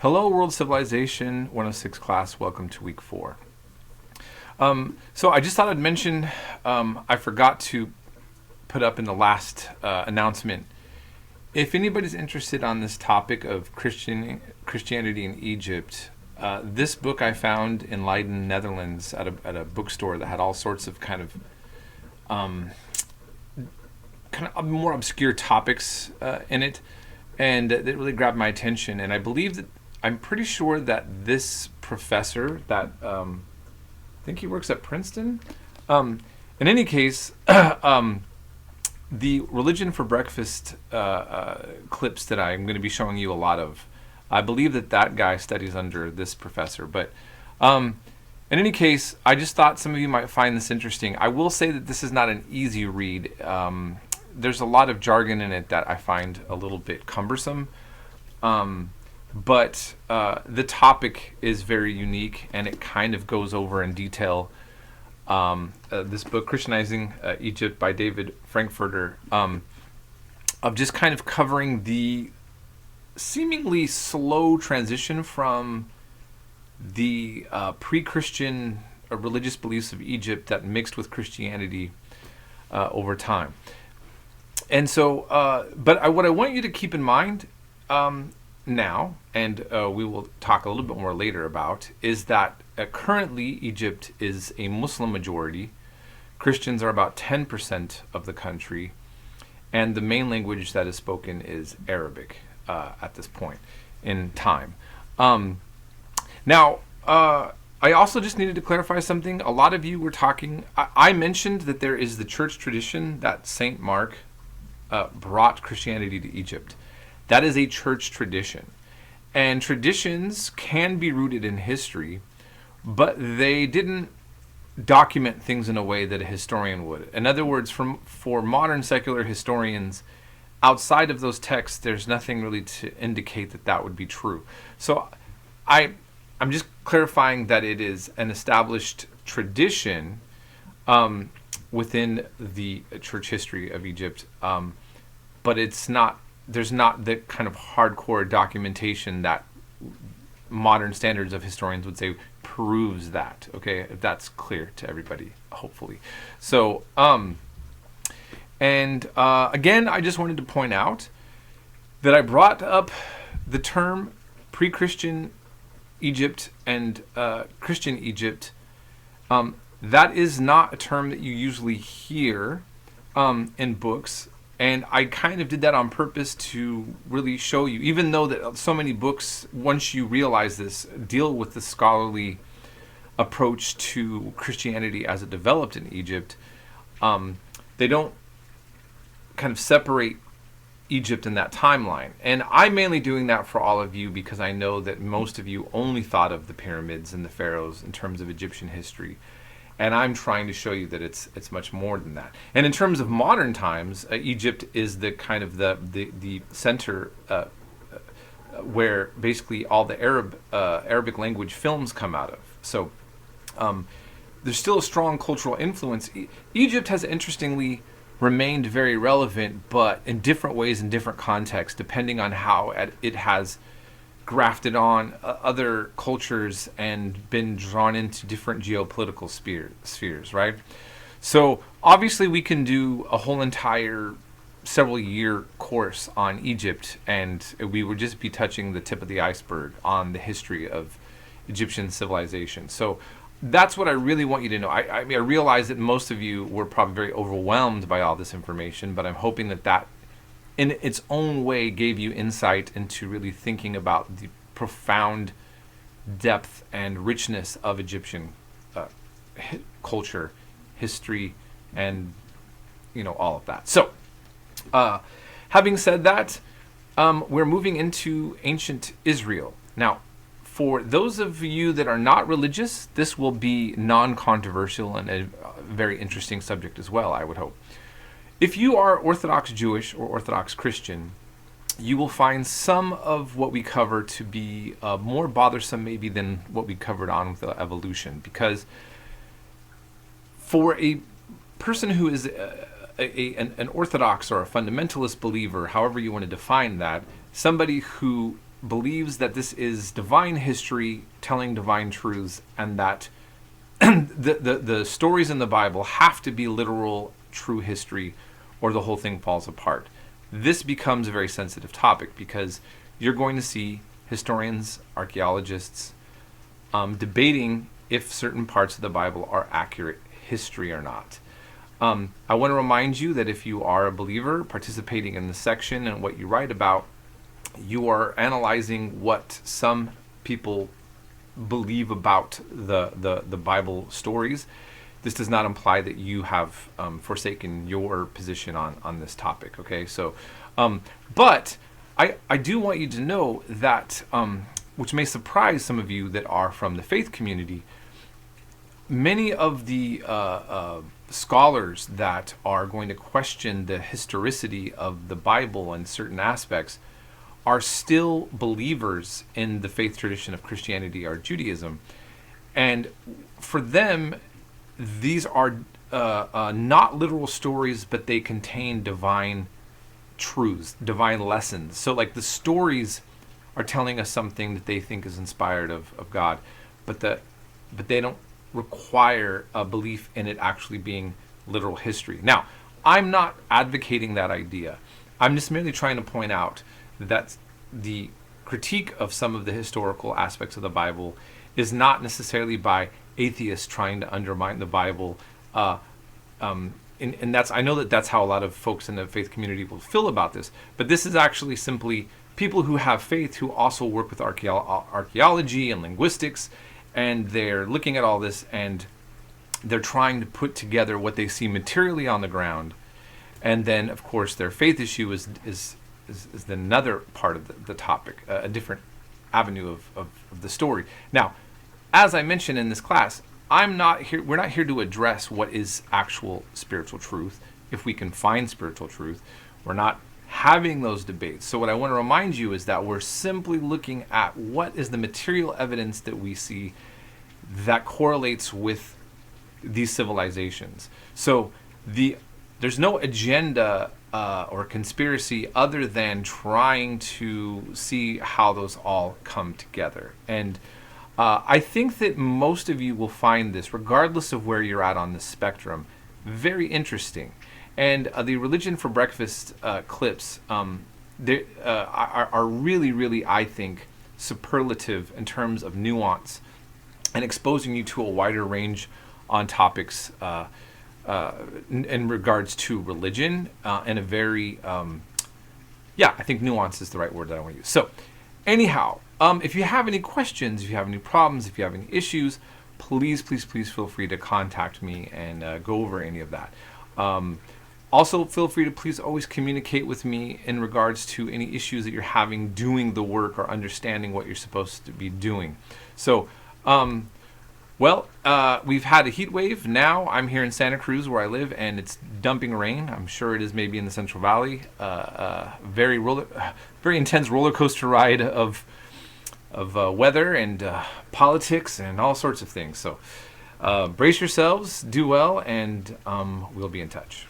Hello, World Civilization 106 class. Welcome to week 4. So I just thought I'd mention, I forgot to put up in the last announcement. If anybody's interested on this topic of Christianity in Egypt, this book I found in Leiden, Netherlands, at a bookstore that had all sorts of kind of more obscure topics in it, and it really grabbed my attention. And I believe that I'm pretty sure that this professor, that I think he works at Princeton. In any case, the Religion for Breakfast clips that I'm going to be showing you a lot of, I believe that guy studies under this professor. But in any case, I just thought some of you might find this interesting. I will say that this is not an easy read. There's a lot of jargon in it that I find a little bit cumbersome. But the topic is very unique, and it kind of goes over in detail this book, Christianizing Egypt by David Frankfurter, of just kind of covering the seemingly slow transition from the pre-Christian religious beliefs of Egypt that mixed with Christianity over time. And so, but what I want you to keep in mind now, and we will talk a little bit more later about, is that currently Egypt is a Muslim majority. Christians are about 10% of the country, and the main language that is spoken is Arabic at this point in time. Now, I also just needed to clarify something. A lot of you were talking, I mentioned that there is the church tradition that St. Mark brought Christianity to Egypt. That is a church tradition. And traditions can be rooted in history, but they didn't document things in a way that a historian would. In other words, for modern secular historians, outside of those texts, there's nothing really to indicate that would be true. So I'm just clarifying that it is an established tradition within the church history of Egypt, but there's not the kind of hardcore documentation that modern standards of historians would say proves that. Okay, if that's clear to everybody, hopefully. So, again, I just wanted to point out that I brought up the term pre-Christian Egypt and Christian Egypt. That is not a term that you usually hear in books. And I kind of did that on purpose to really show you, even though that so many books, once you realize this, deal with the scholarly approach to Christianity as it developed in Egypt, they don't kind of separate Egypt in that timeline. And I'm mainly doing that for all of you because I know that most of you only thought of the pyramids and the pharaohs in terms of Egyptian history. And I'm trying to show you that it's much more than that. And in terms of modern times, Egypt is the kind of the center where basically all the Arabic language films come out of. So there's still a strong cultural influence. Egypt has interestingly remained very relevant, but in different ways, in different contexts, depending on how it has grafted on other cultures and been drawn into different geopolitical spheres, right? So obviously we can do a whole entire several year course on Egypt, and we would just be touching the tip of the iceberg on the history of Egyptian civilization. So that's what I really want you to know. I mean, I realize that most of you were probably very overwhelmed by all this information, but I'm hoping that in its own way gave you insight into really thinking about the profound depth and richness of Egyptian culture, history, and all of that. So having said that, we're moving into ancient Israel. Now, for those of you that are not religious, this will be non-controversial and a very interesting subject as well, I would hope. If you are Orthodox Jewish or Orthodox Christian, you will find some of what we cover to be more bothersome maybe than what we covered on with evolution, because for a person who is an Orthodox or a fundamentalist believer, however you want to define that, somebody who believes that this is divine history telling divine truths, and that the stories in the Bible have to be literal, true history, or the whole thing falls apart. This becomes a very sensitive topic because you're going to see historians, archaeologists debating if certain parts of the Bible are accurate history or not. I want to remind you that if you are a believer participating in the section and what you write about, you are analyzing what some people believe about the Bible stories. This does not imply that you have forsaken your position on this topic, okay? So, but I do want you to know that, which may surprise some of you that are from the faith community, many of the scholars that are going to question the historicity of the Bible and certain aspects are still believers in the faith tradition of Christianity or Judaism. And for them, these are not literal stories, but they contain divine truths, divine lessons. So like the stories are telling us something that they think is inspired of God, but they don't require a belief in it actually being literal history. Now, I'm not advocating that idea. I'm just merely trying to point out that the critique of some of the historical aspects of the Bible is not necessarily by atheists trying to undermine the Bible. And that's, I know that that's how a lot of folks in the faith community will feel about this, but this is actually simply people who have faith who also work with archaeology and linguistics, and they're looking at all this and they're trying to put together what they see materially on the ground. And then, of course, their faith issue is another part of the topic, a different avenue of the story. Now, as I mentioned in this class, we're not here to address what is actual spiritual truth, if we can find spiritual truth. We're not having those debates. So what I want to remind you is that we're simply looking at what is the material evidence that we see that correlates with these civilizations. So there's no agenda or conspiracy other than trying to see how those all come together. And I think that most of you will find this, regardless of where you're at on the spectrum, very interesting. And the Religion for Breakfast clips are really, really, I think, superlative in terms of nuance and exposing you to a wider range on topics in regards to religion and a very, I think nuance is the right word that I want to use. So anyhow, if you have any questions, if you have any problems, if you have any issues, please feel free to contact me and go over any of that. Also, feel free to please always communicate with me in regards to any issues that you're having doing the work or understanding what you're supposed to be doing. So, we've had a heat wave. Now I'm here in Santa Cruz where I live, and it's dumping rain. I'm sure it is maybe in the Central Valley. Very intense roller coaster ride of weather and politics and all sorts of things. So brace yourselves, do well, and we'll be in touch.